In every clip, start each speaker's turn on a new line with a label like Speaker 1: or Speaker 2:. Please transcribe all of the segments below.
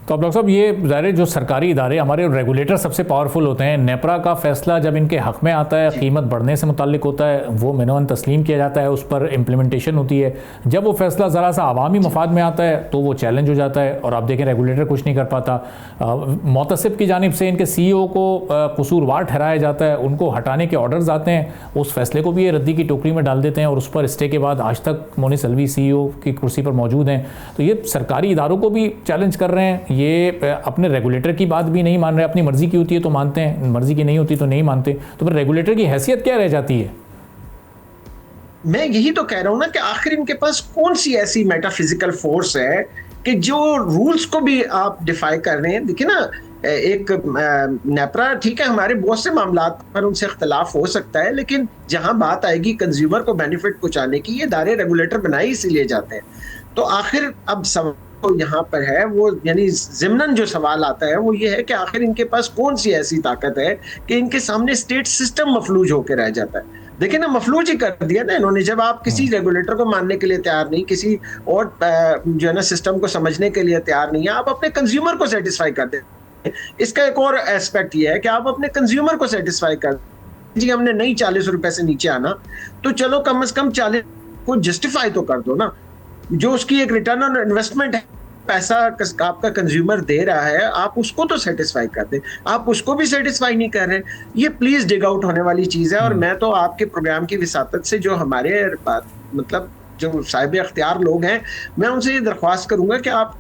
Speaker 1: तो अब डॉक्टर साहब, ये ज़ाहिर जो सरकारी इदारे, हमारे रेगुलेटर सबसे पावरफुल होते हैं। नेपरा का फैसला जब इनके हक़ में आता है, कीमत बढ़ने से मुताल्लिक होता है, वो मिनवन तस्लीम किया जाता है, उस पर इम्प्लीमेंटेशन होती है। जब वो फैसला ज़रा सा आवामी मफाद में आता है तो वो चैलेंज हो जाता है और आप देखें रेगुलेटर कुछ नहीं कर पाता। मुतसिब की जानिब से इनके CEO को कसूरवार ठहराया जाता है, उनको हटाने के ऑर्डर्स आते हैं, उस फैसले को भी ये रद्दी की टोकरी में डाल देते हैं और उस पर स्टे के बाद आज तक मोनिस अलवी CEO की कुर्सी पर मौजूद हैं। तो ये सरकारी इदारों को भी चैलेंज कर रहे हैं, ये अपने रेगुलेटर की बात भी नहीं मान रहे। अपनी मर्जी की होती है तो मानते हैं, मर्जी की नहीं होती तो नहीं मानते। तो फिर रेगुलेटर की हैसियत क्या रह जाती है?
Speaker 2: मैं यही तो कह रहा हूं ना कि आखिर इनके पास कौन सी ऐसी मेटाफिजिकल फोर्स है कि जो रूल्स को भी आप डिफाई कर रहे हैं। देखिए ना, एक नेपरा ठीक है, हमारे बहुत से मामला पर उनसे इख्तलाफ हो सकता है, लेकिन जहां बात आएगी कंज्यूमर को बेनिफिट पहुंचाने की, ये दायरे रेगुलेटर बनाए इसीलिए जाते हैं। तो आखिर अब सवाल यहाँ पर है वो, यानी ज़िम्नन जो सवाल आता है वो ये है कि आखिर इनके पास कौन सी ऐसी ताकत है कि इनके सामने स्टेट सिस्टम मफलूज होकर रह जाता है। देखिए ना, मफलूज ही कर दिया ना इन्होंने। जब आप किसी रेगुलेटर को मानने के लिए तैयार नहीं, किसी और जो है ना सिस्टम को समझने के लिए तैयार नहीं है, आप अपने कंज्यूमर को सेटिस्फाई कर दें। इसका एक और एस्पेक्ट ये है कि आप अपने कंज्यूमर को सेटिस्फाई कर जी, हमने नहीं 40 रुपए से नीचे आना, तो चलो कम से कम 40 को जस्टिफाई तो कर दो ना। जो उसकी एक रिटर्न ऑन इन्वेस्टमेंट है, पैसा आपका कंज्यूमर दे रहा है, आप उसको तो सेटिस्फाई कर दें। आप उसको भी सेटिस्फाई नहीं कर रहे, ये प्लीज डिग आउट होने वाली चीज है। और मैं तो आपके प्रोग्राम की विसातत से जो हमारे मतलब जो साहिब अख्तियार लोग हैं, मैं उनसे ये दरख्वास्त करूंगा कि आप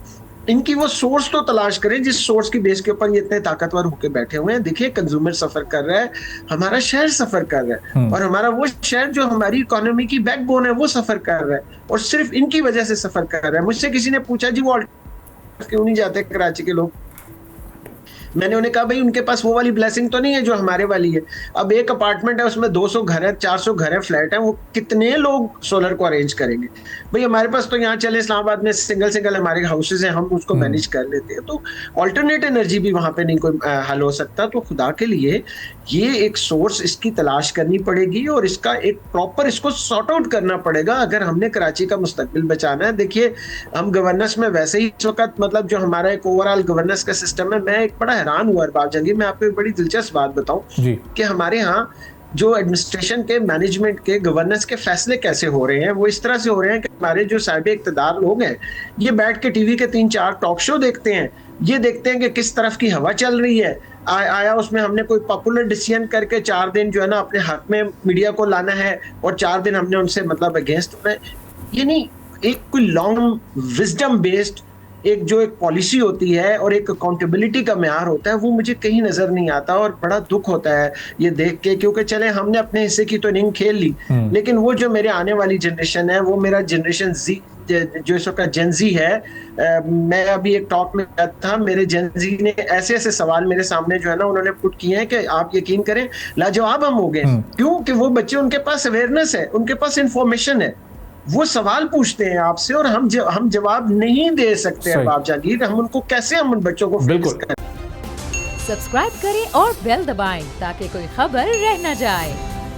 Speaker 2: इनकी वो सोर्स तो तलाश करें जिस सोर्स की बेस के ऊपर ये इतने ताकतवर होकर बैठे हुए हैं। देखिए, कंज्यूमर सफर कर रहा है, हमारा शहर सफर कर रहा है, और हमारा वो शहर जो हमारी इकोनॉमी की बैकबोन है वो सफर कर रहा है, और सिर्फ इनकी वजह से सफर कर रहा है। मुझसे किसी ने पूछा जी वो क्यों नहीं जाते कराची के लोग? मैंने उन्हें कहा भाई उनके पास वो वाली ब्लेसिंग तो नहीं है जो हमारे वाली है। अब एक अपार्टमेंट है, उसमें 200 घर है, 400 घर है, फ्लैट है, वो कितने लोग सोलर को अरेंज करेंगे? भाई हमारे पास तो यहाँ चले इस्लामाबाद में सिंगल हमारे हाउसेज हैं, हम उसको मैनेज कर लेते हैं। तो ऑल्टरनेट एनर्जी भी वहां पे नहीं कोई हल हो सकता। तो खुदा के लिए ये एक सोर्स इसकी तलाश करनी पड़ेगी और इसका एक प्रॉपर इसको सॉर्ट आउट करना पड़ेगा अगर हमने कराची का मुस्तकबिल बचाना है। देखिए, हम गवर्नेंस में वैसे ही इस वक्त मतलब जो हमारा एक ओवरऑल गवर्नेंस का सिस्टम है, मैं एक बड़ा हैरान हुआ अरबाब जंगी। मैं आपको एक बड़ी दिलचस्प बात बताऊं कि हमारे यहाँ जो एडमिनिस्ट्रेशन के, मैनेजमेंट के, गवर्नेंस के फैसले कैसे हो रहे हैं, वो इस तरह से हो रहे हैं कि हमारे जो साहिब इक़्तिदार लोग हैं, ये बैठ के टीवी के 3-4 टॉक शो देखते हैं, ये देखते हैं कि किस तरफ की हवा चल रही है, आया उसमें हमने कोई पॉपुलर डिसीजन करके 4 दिन जो है ना अपने हक में मीडिया को लाना है और 4 दिन हमने उनसे मतलब अगेंस्ट होना है। ये नहीं, एक कोई लॉन्ग विजडम बेस्ड एक जो एक पॉलिसी होती है और एक अकाउंटेबिलिटी का म्यार होता है, वो मुझे कहीं नजर नहीं आता। और बड़ा दुख होता है ये देख के, क्योंकि चले हमने अपने हिस्से की तो इनिंग खेल ली, लेकिन वो जो मेरे आने वाली जनरेशन है, वो मेरा जनरेशन जी जो इस वक्त जेनजी है, मैं अभी एक टॉक में गया था, मेरे जेनजी ने ऐसे ऐसे सवाल मेरे सामने जो है ना उन्होंने पुट किए हैं कि आप यकीन करें लाजवाब हम हो गए। क्यों? कि वो बच्चे, उनके पास अवेयरनेस है, उनके पास इंफॉर्मेशन है, वो सवाल पूछते हैं आपसे और हम जवाब नहीं दे सकते हैं। आप जागीर, हम उनको कैसे, हम उन बच्चों को फेस करें?
Speaker 3: सब्सक्राइब करें और बेल दबाएं ताकि कोई खबर रह न जाए।